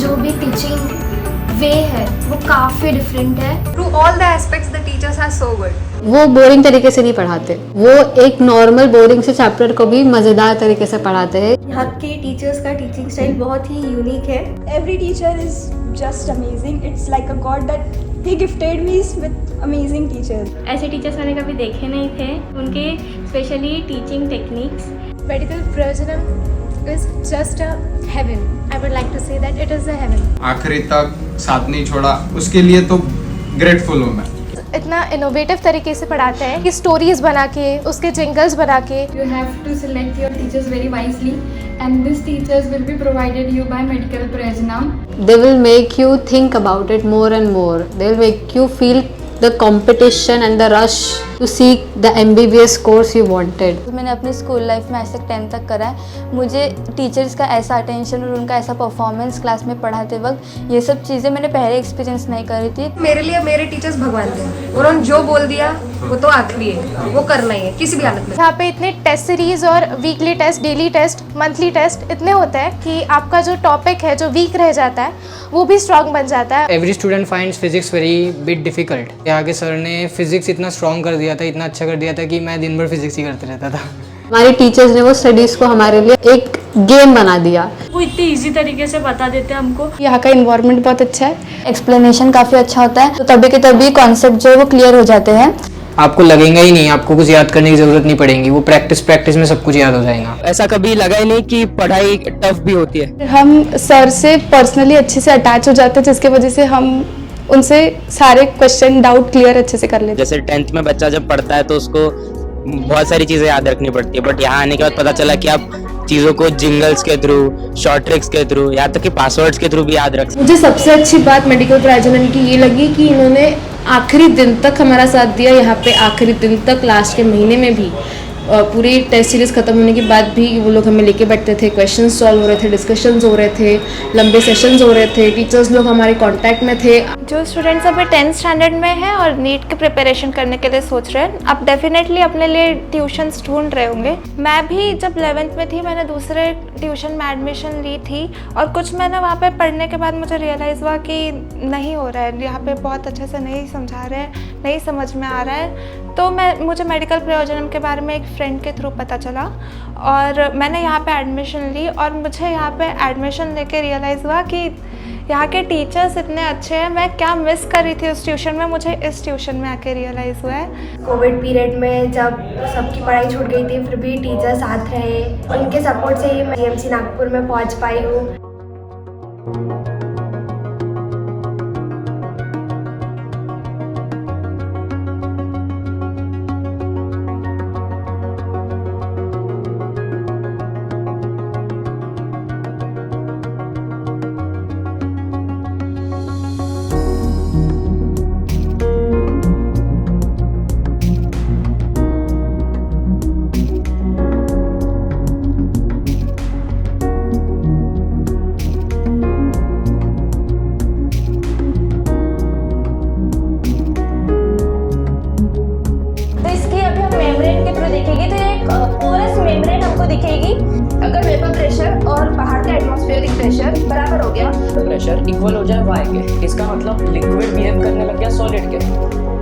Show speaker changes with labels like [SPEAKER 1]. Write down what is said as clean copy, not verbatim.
[SPEAKER 1] जो भी टीचिंग वे है वो काफ़ी डिफरेंट है।
[SPEAKER 2] Through all the aspects, the teachers are so good.
[SPEAKER 3] वो बोरिंग तरीके से नहीं पढ़ाते, वो एक नॉर्मल बोरिंग से चैप्टर को भी मज़ेदार तरीके से पढ़ाते हैं।
[SPEAKER 4] यहाँ के टीचर्स का टीचिंग स्टाइल बहुत ही यूनिक है।
[SPEAKER 5] Every teacher is just amazing. It's like a god that he gifted me with amazing teachers.
[SPEAKER 6] ऐसे टीचर्स मैंने कभी देखे नहीं थे। उनके specially teaching techniques.
[SPEAKER 7] Medical Prajanam is just a heaven. I would like to say that it is a heaven.
[SPEAKER 8] आखिरी तक साथ नहीं छोड़ा, उसके लिए तो ग्रेटफुल हूँ मैं।
[SPEAKER 7] इतना इनोवेटिव तरीके से पढ़ाते हैं कि स्टोरीज बना के, उसके जिंगल्स बना के।
[SPEAKER 9] You have to select your teachers very wisely, and these teachers will be provided you by Medical Prajanam.
[SPEAKER 3] They will make you think about it more and more. They will make you feel the competition and the rush to seek the MBBS course you wanted.
[SPEAKER 10] मैंने अपनी school life में आज तक 10th तक करा है। मुझे teachers का ऐसा अटेंशन और उनका ऐसा परफॉर्मेंस क्लास में पढ़ाते वक्त, ये सब चीज़ें मैंने पहले एक्सपीरियंस नहीं करी थी।
[SPEAKER 2] मेरे लिए मेरे टीचर्स भगवान थे। उन्होंने जो बोल दिया वो तो आखिरी है, वो करना ही है किसी भी हालत में।
[SPEAKER 7] यहाँ पे इतने टेस्ट सीरीज और weekly test, daily test, monthly test इतने होते हैं कि आपका जो टॉपिक है जो वीक रह जाता है वो भी स्ट्रॉन्ग बन जाता है।
[SPEAKER 11] Every student finds physics very bit difficult. यहाँ के सर ने फिजिक्स इतना स्ट्रॉन्ग कर दिया था, इतना अच्छा कर दिया था कि मैं दिन भर फिजिक्स ही करते रहता था।
[SPEAKER 3] हमारे टीचर्स ने वो स्टडीज़ को हमारे लिए एक गेम बना दिया।
[SPEAKER 6] वो इतनी इजी तरीके से बता देते हैं हमको।
[SPEAKER 4] यहाँ का इन्वायरमेंट बहुत अच्छा है,
[SPEAKER 10] एक्सप्लेनेशन काफ़ी अच्छा होता है, तो तभी के तभी कॉन्सेप्ट जो है वो क्लियर हो जाते हैं।
[SPEAKER 11] आपको लगेगा ही नहीं, आपको कुछ याद करने की जरूरत नहीं पड़ेगी, वो प्रैक्टिस में सब कुछ याद हो जाएगा।
[SPEAKER 12] ऐसा कभी लगा ही नहीं कि पढ़ाई टफ भी होती है।
[SPEAKER 4] हम सर से पर्सनली अच्छे से अटैच हो जाते हैं, जिसकी वजह से हम उनसे सारे क्वेश्चन डाउट क्लियर अच्छे से कर लेते हैं।
[SPEAKER 12] जैसे 10th में बच्चा जब पढ़ता है तो उसको बहुत सारी चीज़ें याद रखनी पड़ती है, बट यहाँ आने के बाद पता चला कि आप चीज़ों को जिंगल्स के थ्रू, शॉर्ट ट्रिक्स के थ्रू, या तक कि पासवर्ड्स के थ्रू भी याद रख सकते।
[SPEAKER 4] मुझे सबसे अच्छी बात मेडिकल प्राजनन की ये लगी कि इन्होंने आखिरी दिन तक हमारा साथ दिया। यहाँ पे आखिरी दिन तक, लास्ट के महीने में भी पूरी टेस्ट सीरीज खत्म होने के बाद भी वो लोग हमें लेके बैठते थे, क्वेश्चंस सॉल्व हो रहे थे, डिस्कशंस हो रहे थे, लंबे सेशंस हो रहे थे, टीचर्स लोग हमारे कांटेक्ट में थे।
[SPEAKER 7] जो स्टूडेंट्स अभी 10th स्टैंडर्ड में हैं और नीट की प्रिपरेशन करने के लिए सोच रहे हैं, आप डेफिनेटली अपने लिए ट्यूशन्स ढूंढ रहे होंगे। मैं भी जब 11th में थी, मैंने दूसरे ट्यूशन में एडमिशन ली थी और कुछ महीने वहाँ पे पढ़ने के बाद मुझे रियलाइज़ हुआ कि नहीं हो रहा है, यहाँ पे बहुत अच्छे से नहीं समझा रहे हैं, नहीं समझ में आ रहा है। तो मुझे मेडिकल प्रयोजनम के बारे में एक फ्रेंड के थ्रू पता चला और मैंने यहाँ पे एडमिशन ली और मुझे यहाँ पे एडमिशन लेके रियलाइज़ हुआ कि यहाँ के टीचर्स इतने अच्छे हैं। मैं क्या मिस कर रही थी उस ट्यूशन में, मुझे इस ट्यूशन में आके रियलाइज़ हुआ है।
[SPEAKER 1] कोविड पीरियड में जब सबकी पढ़ाई छूट गई थी, फिर भी टीचर साथ रहे, उनके सपोर्ट से ही मैं जीएमसी नागपुर में पहुँच पाई हूँ।
[SPEAKER 4] दिखेगी। अगर वेपर प्रेशर और बाहर का एटमॉस्फेरिक प्रेशर बराबर हो गया,
[SPEAKER 13] प्रेशर इक्वल हो जाए y के, इसका मतलब लिक्विड बिहेव करने लग गया सॉलिड के।